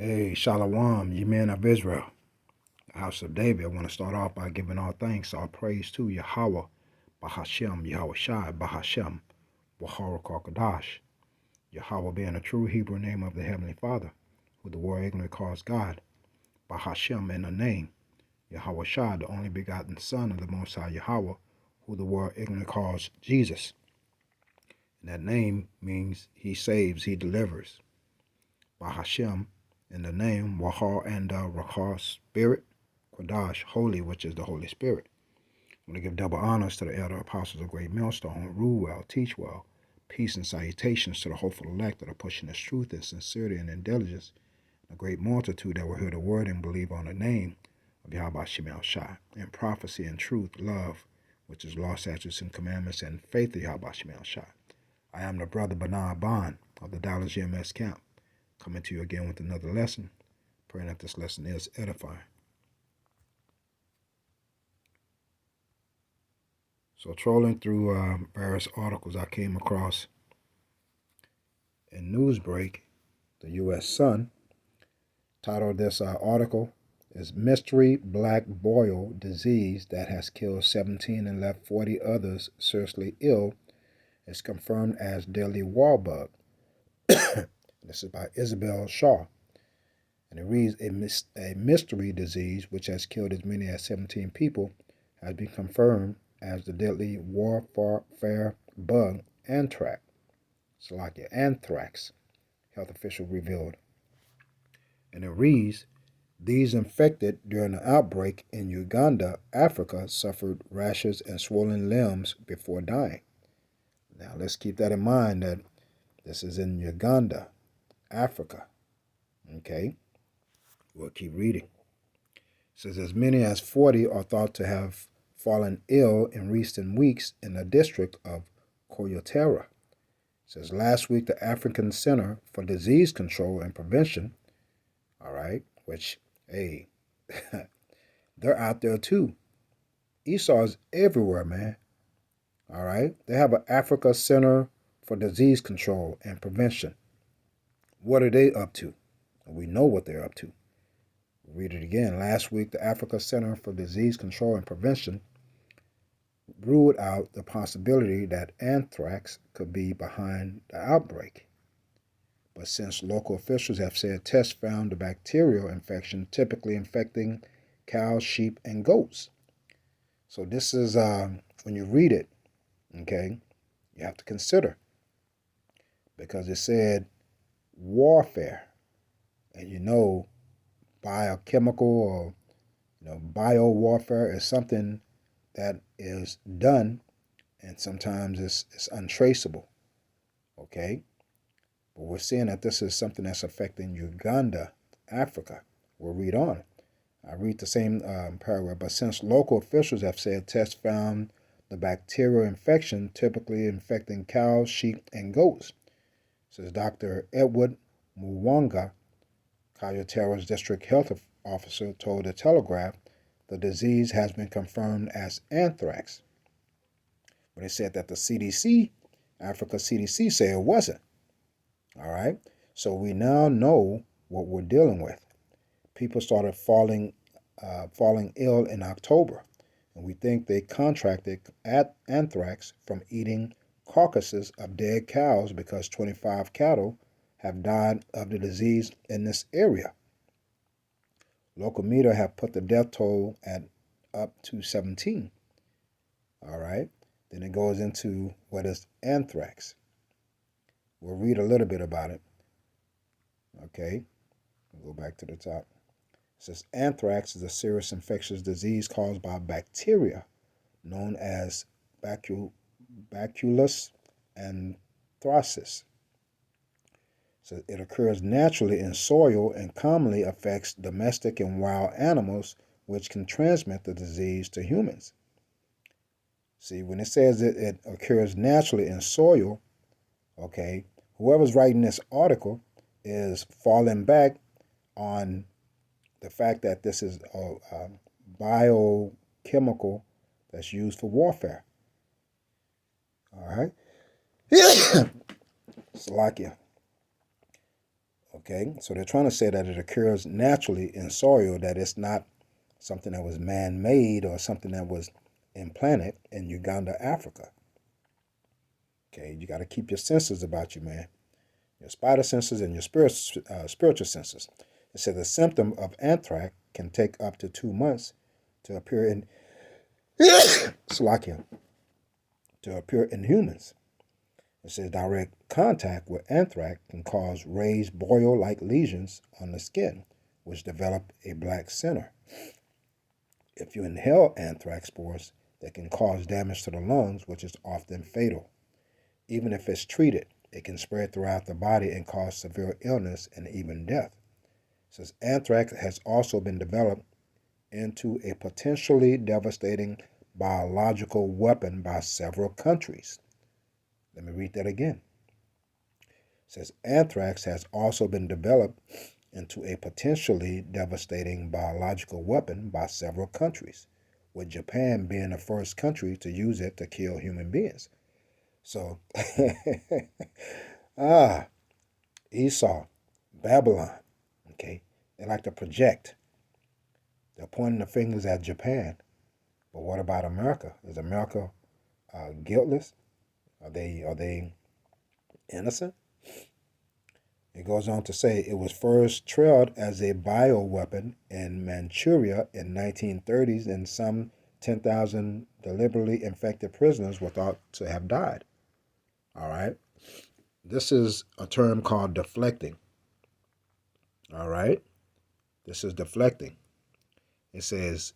Hey, Shalom, ye men of Israel, the house of David. I want to start off by giving all thanks, all praise to Yahweh, Bahashem, Yahweh Shai, Bahashem, Wahara Kakadash. Yahweh being a true Hebrew name of the Heavenly Father, who the world ignorantly calls God. Bahashem in the name, Yahweh Shai, the only begotten Son of the Most High Yahweh, who the world ignorantly calls Jesus. And that name means He saves, He delivers. Bahashem in the name, Wahar and Rakar Spirit, Quadash, Holy, which is the Holy Spirit. I want to give double honors to the elder apostles of Great Millstone, rule well, teach well, peace and salutations to the hopeful elect that are pushing this truth and sincerity and intelligence, a great multitude that will hear the word and believe on the name of Yahweh Shemel Shai, and prophecy and truth, love, which is law, statutes, and commandments, and faith of Yahweh Shemel Shai. I am the brother Bernard Bond of the Dallas GMS camp, coming to you again with another lesson, praying that this lesson is edifying. So trolling through various articles I came across in Newsbreak, the U.S. Sun, titled this article is Mystery Black Boil Disease that has killed 17 and left 40 others seriously ill is confirmed as deadly warbug. This is by Isabel Shaw. And it reads, a mystery disease which has killed as many as 17 people has been confirmed as the deadly warfare bug anthrax. Anthrax, health official revealed. And it reads, these infected during the outbreak in Uganda, Africa, suffered rashes and swollen limbs before dying. Now let's keep that in mind that this is in Uganda, Africa. Okay, we'll keep reading. It says as many as 40 are thought to have fallen ill in recent weeks in the district of Koyotera. It says last week the African Center for Disease Control and Prevention, all right, which, hey, they're out there too. Esau is everywhere, man. All right, they have an Africa Center for Disease Control and Prevention. What are they up to? We know what they're up to. Read it again. Last week, the Africa Center for Disease Control and Prevention ruled out the possibility that anthrax could be behind the outbreak. But since local officials have said tests found the bacterial infection typically infecting cows, sheep, and goats. So this is, when you read it, okay, you have to consider. Because it said warfare. And you know, biochemical or bio warfare is something that is done, and sometimes it's untraceable. Okay, but we're seeing that this is something that's affecting Uganda, Africa. We'll read on. I read the same paragraph. But since local officials have said tests found the bacterial infection typically infecting cows, sheep, and goats, says Dr. Edward Muwanga, Kayotera's district health officer, told the Telegraph the disease has been confirmed as anthrax. But they said that the CDC, Africa CDC, said it wasn't. All right? So we now know what we're dealing with. People started falling ill in October, and we think they contracted anthrax from eating carcasses of dead cows because 25 cattle have died of the disease in this area. Local media have put the death toll at up to 17. All right. Then it goes into what is anthrax. We'll read a little bit about it. Okay. We'll go back to the top. It says anthrax is a serious infectious disease caused by bacteria known as Bacillus anthracis. So it occurs naturally in soil and commonly affects domestic and wild animals, which can transmit the disease to humans. See, when it says it occurs naturally in soil, okay, whoever's writing this article is falling back on the fact that this is a biochemical that's used for warfare. All right. Salakia. Okay, so they're trying to say that it occurs naturally in soil, that it's not something that was man-made or something that was implanted in Uganda, Africa. Okay, you got to keep your senses about you, man. Your spider senses and your spiritual senses. It says the symptom of anthrax can take up to 2 months to appear in Slovakia, to appear in humans. It says direct contact with anthrax can cause raised boil-like lesions on the skin, which develop a black center. If you inhale anthrax spores, that can cause damage to the lungs, which is often fatal. Even if it's treated, it can spread throughout the body and cause severe illness and even death. It says anthrax has also been developed into a potentially devastating biological weapon by several countries. Let me read that again. It says anthrax has also been developed into a potentially devastating biological weapon by several countries, with Japan being the first country to use it to kill human beings. So, Esau, Babylon, okay, they like to project. They're pointing the fingers at Japan. But what about America? Is America guiltless? Are they innocent? It goes on to say it was first trialed as a bioweapon in Manchuria in 1930s, and some 10,000 deliberately infected prisoners were thought to have died. All right. This is a term called deflecting. All right. This is deflecting. It says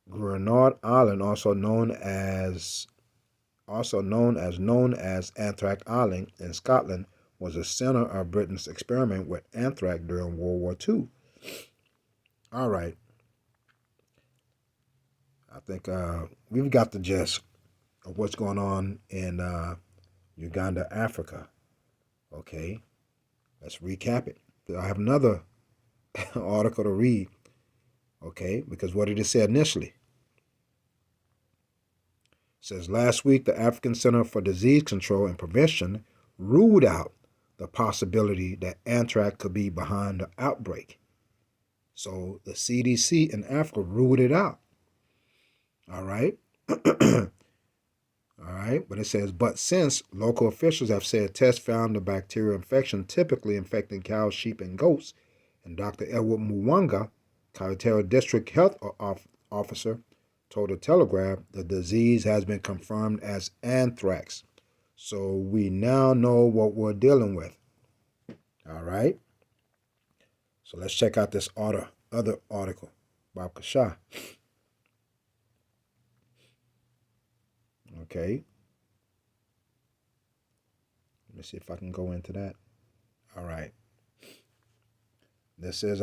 Grenard Island, known as Anthrax Island in Scotland, was the center of Britain's experiment with anthrax during World War II. All right. I think we've got the gist of what's going on in Uganda, Africa. Okay. Let's recap it. I have another article to read. Okay. Because what did it say initially? It says last week, the African Center for Disease Control and Prevention ruled out the possibility that anthrax could be behind the outbreak. So the CDC in Africa ruled it out. All right. All right. But it says, but since local officials have said tests found the bacterial infection typically infecting cows, sheep, and goats, and Dr. Edward Mwanga, Kaitera District Health Officer, told the Telegraph the disease has been confirmed as anthrax. So we now know what we're dealing with. All right. So let's check out this other article, Bob Kasha. Okay. Let me see if I can go into that. All right. This is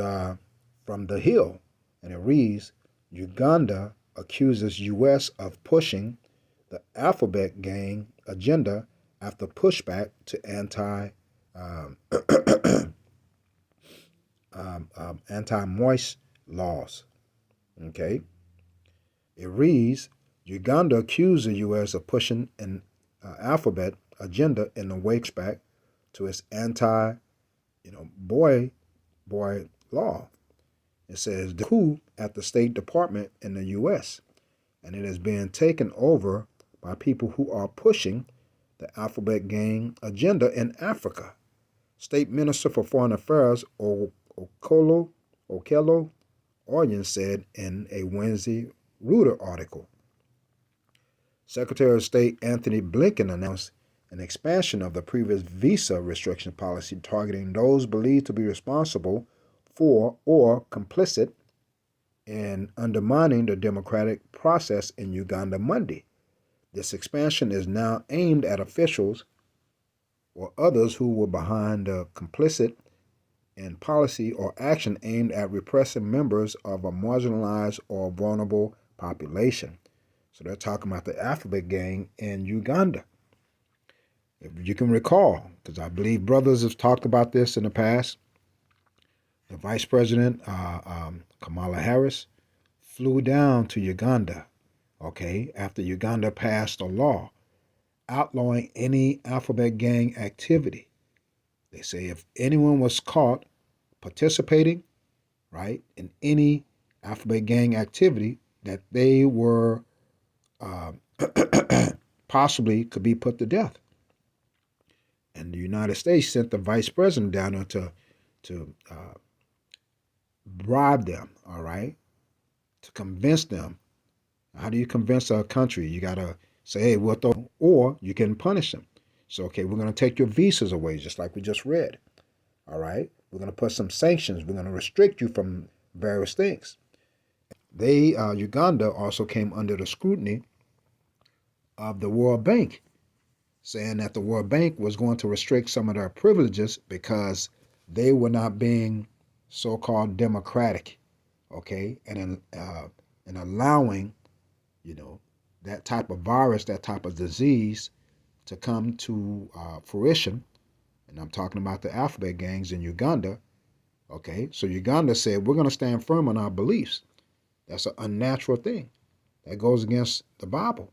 from The Hill, and it reads, Uganda accuses U.S. of pushing the Alphabet Gang agenda after pushback to anti-moist laws. Okay. It reads, Uganda accused the U.S. of pushing an alphabet agenda in the wake back to its boy law. It says the coup at the State Department in the U.S., and it is being taken over by people who are pushing the alphabet gang agenda in Africa. State Minister for Foreign Affairs Okello Oyen said in a Wednesday Reuters article. Secretary of State Anthony Blinken announced an expansion of the previous visa restriction policy targeting those believed to be responsible for or complicit in undermining the democratic process in Uganda Monday. This expansion is now aimed at officials or others who were behind the complicit in policy or action aimed at repressing members of a marginalized or vulnerable population. So they're talking about the Alphabet Gang in Uganda. If you can recall, because I believe brothers have talked about this in the past, the Vice President, Kamala Harris, flew down to Uganda, okay, after Uganda passed a law outlawing any Alphabet Gang activity. They say if anyone was caught participating, right, in any alphabet gang activity, that they were uh, possibly could be put to death. And the United States sent the vice president down there to bribe them, all right, to convince them. How do you convince a country? You gotta say, hey, we'll throw, or you can punish them. So, okay, we're gonna take your visas away, just like we just read. All right, we're gonna put some sanctions. We're gonna restrict you from various things. Uganda also came under the scrutiny of the World Bank, saying that the World Bank was going to restrict some of their privileges because they were not being so-called democratic, okay, and allowing, you know, that type of virus, that type of disease to come to fruition. And I'm talking about the alphabet gangs in Uganda. Okay, so Uganda said we're going to stand firm on our beliefs. That's an unnatural thing. That goes against the Bible.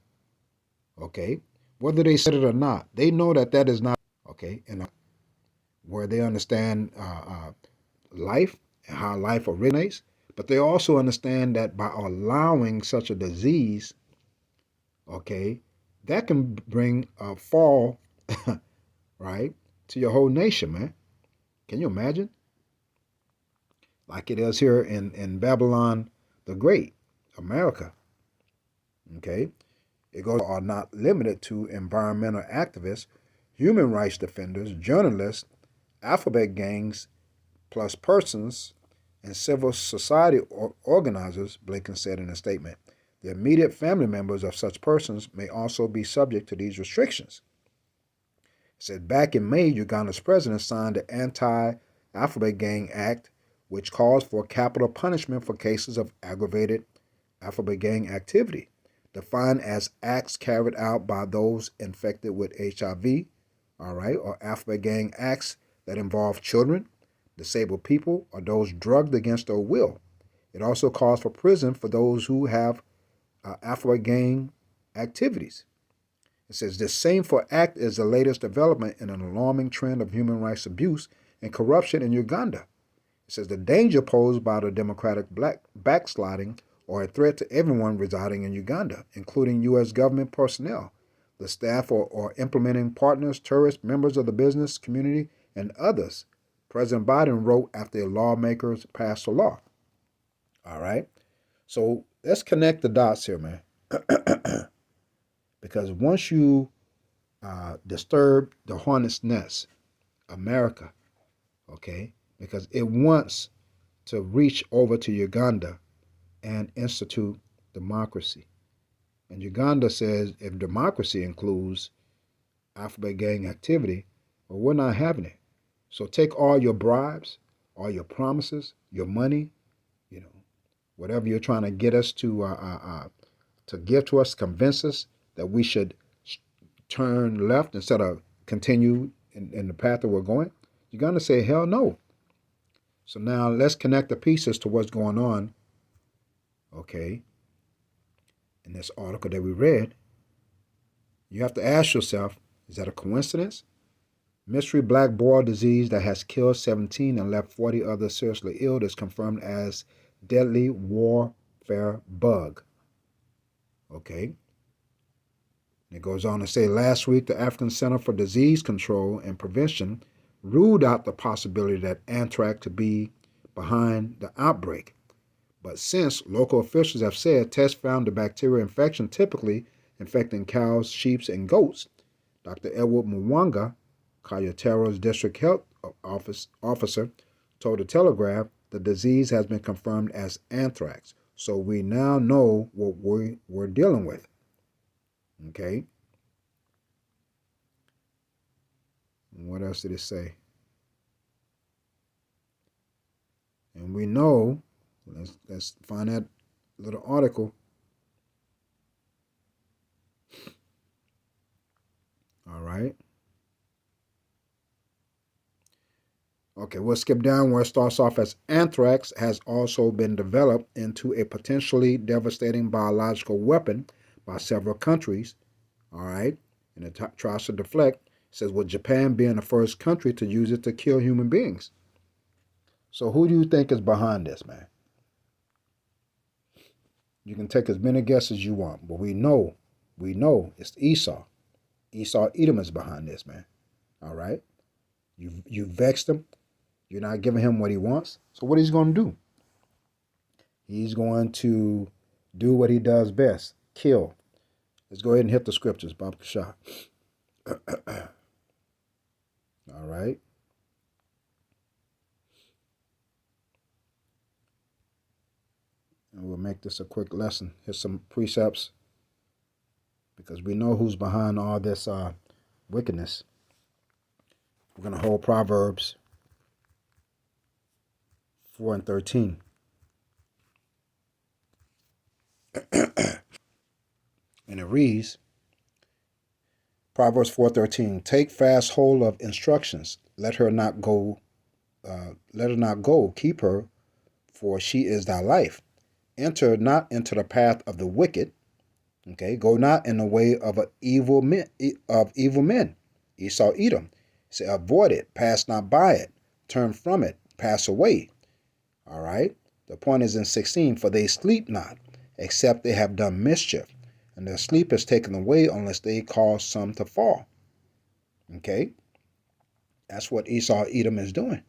Okay, whether they said it or not, they know that that is not okay. And where they understand life and how life originates, but they also understand that by allowing such a disease, okay, that can bring a fall, right, to your whole nation, man. Can you imagine? Like it is here in Babylon the Great, America. Okay, it goes are not limited to environmental activists, human rights defenders, journalists, alphabet gangs, plus persons and civil society organizers, Blinken said in a statement. The immediate family members of such persons may also be subject to these restrictions. It said back in May, Uganda's president signed the Anti-Alphabet Gang Act, which calls for capital punishment for cases of aggravated alphabet gang activity, defined as acts carried out by those infected with HIV, all right, or alphabet gang acts that involve children, disabled people, or those drugged against their will. It also calls for prison for those who have alphabet gang activities. It says this shameful act is the latest development in an alarming trend of human rights abuse and corruption in Uganda. It says the danger posed by the democratic backsliding or a threat to everyone residing in Uganda, including U.S. government personnel, the staff or implementing partners, tourists, members of the business community, and others. President Biden wrote after lawmakers passed a law. All right. So let's connect the dots here, man. Because once you disturb the hornet's nest, America, okay, because it wants to reach over to Uganda and institute democracy. And Uganda says if democracy includes alphabet gang activity, well, we're not having it. So take all your bribes, all your promises, your money, you know, whatever you're trying to get us to give to us, convince us that we should turn left instead of continue in the path that we're going. You're going to say, hell no. So now let's connect the pieces to what's going on, okay, in this article that we read. You have to ask yourself, is that a coincidence? Mystery black boil disease that has killed 17 and left 40 others seriously ill is confirmed as deadly warfare bug. Okay. And it goes on to say last week, the African Center for Disease Control and Prevention ruled out the possibility that anthrax could be behind the outbreak. But since local officials have said tests found the bacterial infection typically infecting cows, sheep, and goats, Dr. Edward Mwanga, Kayatero's district health officer, told the Telegraph the disease has been confirmed as anthrax. So we now know what we're dealing with. Okay? And what else did it say? And we know, let's find that little article. All right. Okay, we'll skip down where it starts off as anthrax has also been developed into a potentially devastating biological weapon by several countries. All right, and it tries to deflect says, with Japan being the first country to use it to kill human beings. So who do you think is behind this, man? You can take as many guesses as you want, but we know it's Esau. Esau Edom is behind this, man. All right? You vexed him. You're not giving him what he wants. So what he's going to do? He's going to do what he does best, kill. Let's go ahead and hit the scriptures, Bob Shah. All right. And we'll make this a quick lesson. Here's some precepts because we know who's behind all this wickedness. We're going to hold Proverbs 4 and 13. And it reads, Proverbs 4:13, take fast hold of instructions. Let her not go, keep her, for she is thy life. Enter not into the path of the wicked. Okay, go not in the way of evil men. Esau Edom. Say, avoid it, pass not by it, turn from it, pass away. All right. The point is in 16, for they sleep not, except they have done mischief, and their sleep is taken away unless they cause some to fall. Okay. That's what Esau Edom is doing.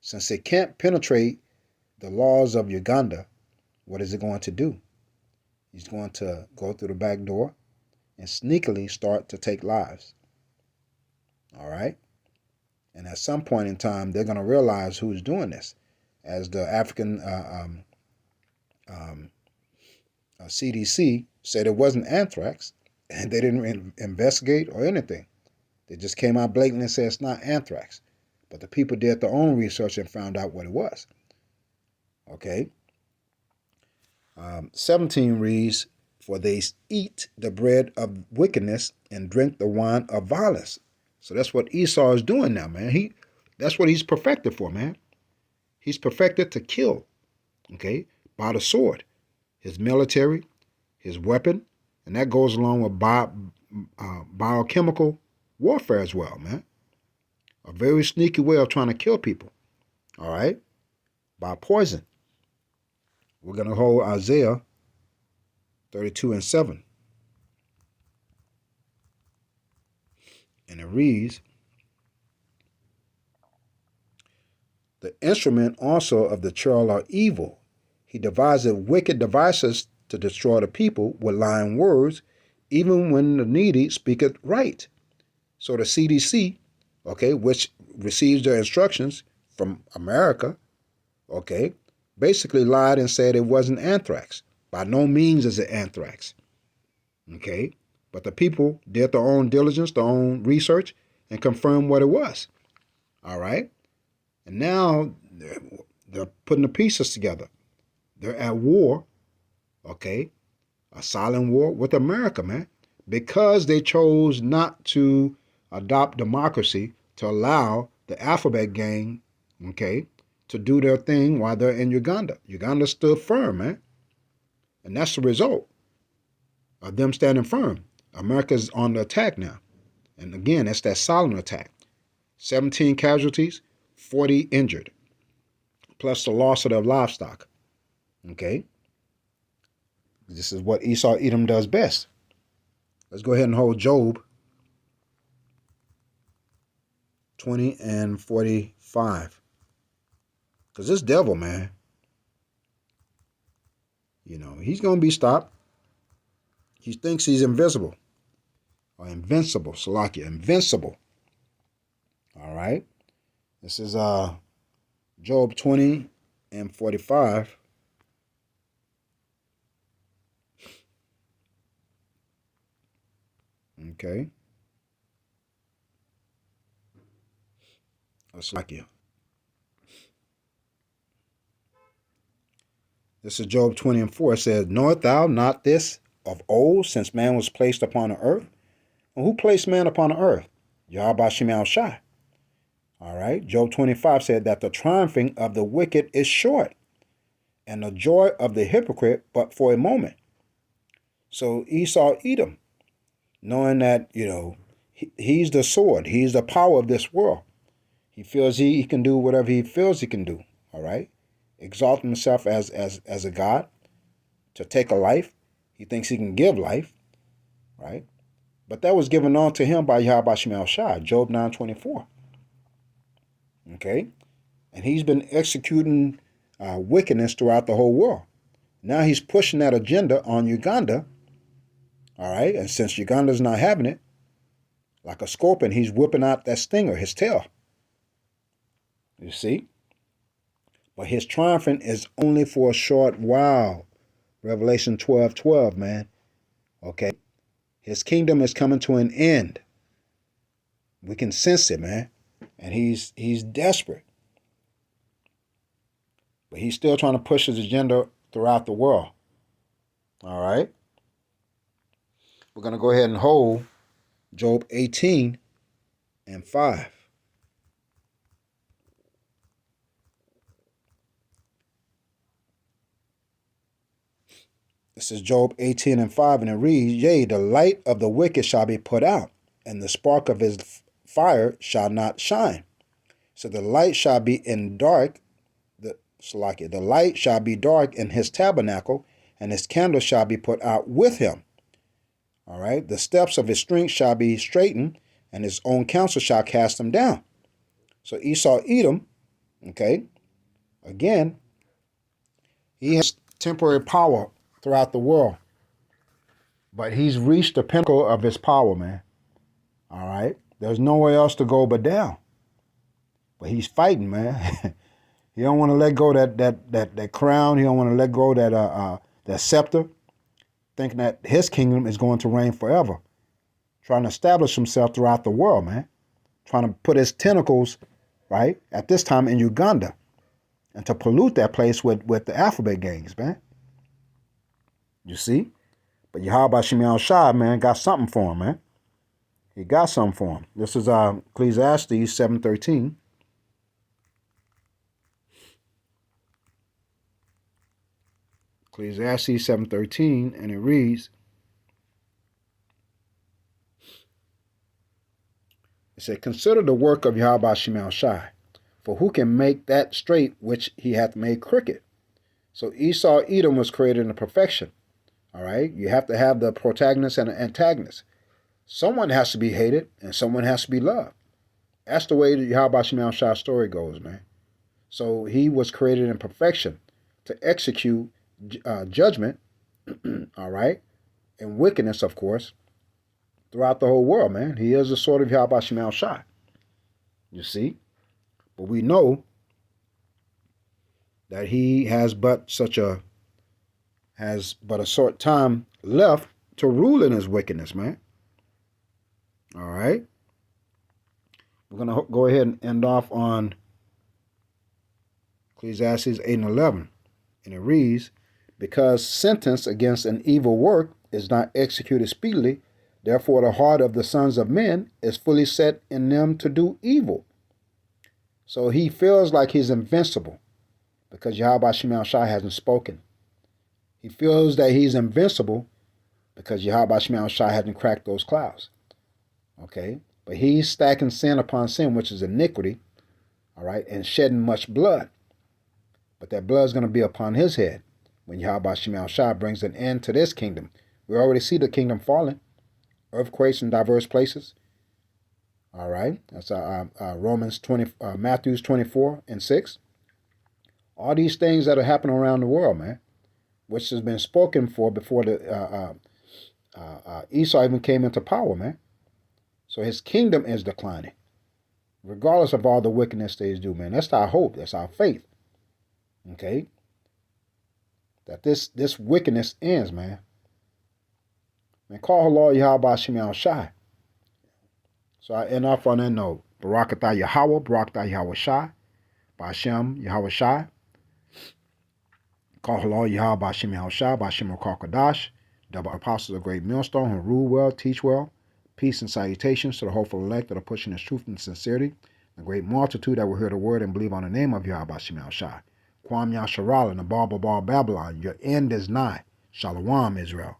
Since they can't penetrate the laws of Uganda, what is it going to do? He's going to go through the back door and sneakily start to take lives. All right? And at some point in time, they're going to realize who's doing this. As the African CDC said it wasn't anthrax, and they didn't investigate or anything. They just came out blatantly and said it's not anthrax. But the people did their own research and found out what it was. Okay? 17 reads, for they eat the bread of wickedness and drink the wine of violence. So that's what Esau is doing now, man. That's what he's perfected for, man. He's perfected to kill, okay, by the sword. His military, his weapon, and that goes along with biochemical warfare as well, man. A very sneaky way of trying to kill people, all right, by poison. We're going to hold Isaiah 32 and 7. And it reads, the instrument also of the churl are evil. He deviseth wicked devices to destroy the people with lying words, even when the needy speaketh right. So the CDC, okay, which receives their instructions from America, okay, basically lied and said it wasn't anthrax. By no means is it anthrax. Okay? But the people did their own diligence, their own research, and confirmed what it was. All right? And now they're putting the pieces together. They're at war, okay, a silent war with America, man, because they chose not to adopt democracy to allow the alphabet gang, okay, to do their thing while they're in Uganda. Uganda stood firm, man. And that's the result of them standing firm. America's on the attack now. And again, that's that silent attack. 17 casualties, 40 injured, plus the loss of their livestock. Okay? This is what Esau Edom does best. Let's go ahead and hold Job 20 and 45. Because this devil, man, he's going to be stopped. He thinks he's invisible. Or invincible, Salakia, invincible. All right? This is Job 20 and 45. Okay. Salakia. This is Job 20 and 4. It says, knowest thou not this of old, since man was placed upon the earth? And who placed man upon the earth? Yahweh Shemel Shai. All right. Job 25 said that the triumphing of the wicked is short, and the joy of the hypocrite but for a moment. So Esau Edom, knowing that, He's the sword. He's the power of this world. He feels he can do whatever he feels he can do. All right, exalt himself as a god to take a life. He thinks he can give life, right? But that was given on to him by Yahweh Shemel Shai, Job 9:24. Okay, and he's been executing wickedness throughout the whole world. Now he's pushing that agenda on Uganda. All right, and since Uganda's not having it, like a scorpion, he's whipping out that stinger, his tail. You see? But his triumphing is only for a short while. Revelation 12:12, man. Okay? His kingdom is coming to an end. We can sense it, man. And he's desperate. But he's still trying to push his agenda throughout the world. All right? We're going to go ahead and hold Job 18:5. This is Job 18:5, and it reads, Yea, the light of the wicked shall be put out, and the spark of his fire shall not shine. So the light shall be in dark, the light shall be dark in his tabernacle, and his candle shall be put out with him. All right, the steps of his strength shall be straightened, and his own counsel shall cast him down. So Esau, Edom, okay, again, he has temporary power throughout the world. But he's reached the pinnacle of his power, man. All right? There's nowhere else to go but down. But he's fighting, man. He don't want to let go that crown. He don't want to let go that scepter, thinking that his kingdom is going to reign forever. Trying to establish himself throughout the world, man. Trying to put his tentacles, right, at this time in Uganda, and to pollute that place with the alphabet gangs, man. You see? But Yahweh Shemel Shai, man, got something for him, man. He got something for him. This is Ecclesiastes 7:13. Ecclesiastes 7:13, and it reads, it said, Consider the work of Yahweh Shemel Shai, for who can make that straight which he hath made crooked? So Esau, Edom was created in perfection. All right, you have to have the protagonist and the antagonist. Someone has to be hated and someone has to be loved. That's the way the Yahweh Shemel Shai story goes, man. So he was created in perfection to execute judgment, all right, and wickedness, of course, throughout the whole world, man. He is the sword of Yahweh Shemel Shai. You see? But we know that he has but a short time left to rule in his wickedness, man. All right. We're going to go ahead and end off on Ecclesiastes 8:11. And it reads, Because sentence against an evil work is not executed speedily, therefore the heart of the sons of men is fully set in them to do evil. So he feels like he's invincible because Yahweh Shemel Shai hasn't spoken. He feels that he's invincible because Yahweh Shemel Shai hasn't cracked those clouds. Okay? But he's stacking sin upon sin, which is iniquity, all right, and shedding much blood. But that blood is going to be upon his head when Yahweh Shemel Shai brings an end to this kingdom. We already see the kingdom falling, earthquakes in diverse places. All right, that's Matthew 24:6. All these things that are happening around the world, man, which has been spoken for before the Esau even came into power, man. So his kingdom is declining, regardless of all the wickedness they do, man. That's our hope. That's our faith. Okay, that this wickedness ends, man. Man, call her Lord Yahweh Shemel Shai. So I end off on that note. Barakatah Yahweh, Barakatah Yahweh Shai, Ba'ashem Yahweh Shai. Call halal Yahweh Ba'ashem Yahweh Shai, Ba'ashem Kadash, double apostles of great millstone who rule well, teach well. Peace and salutations to the hopeful elect that are pushing His truth and sincerity. The great multitude that will hear the word and believe on the name of Yahweh Ba'ashem Shai. Kwam Yasharal and the Bar Babylon, your end is nigh. Shalom, Israel.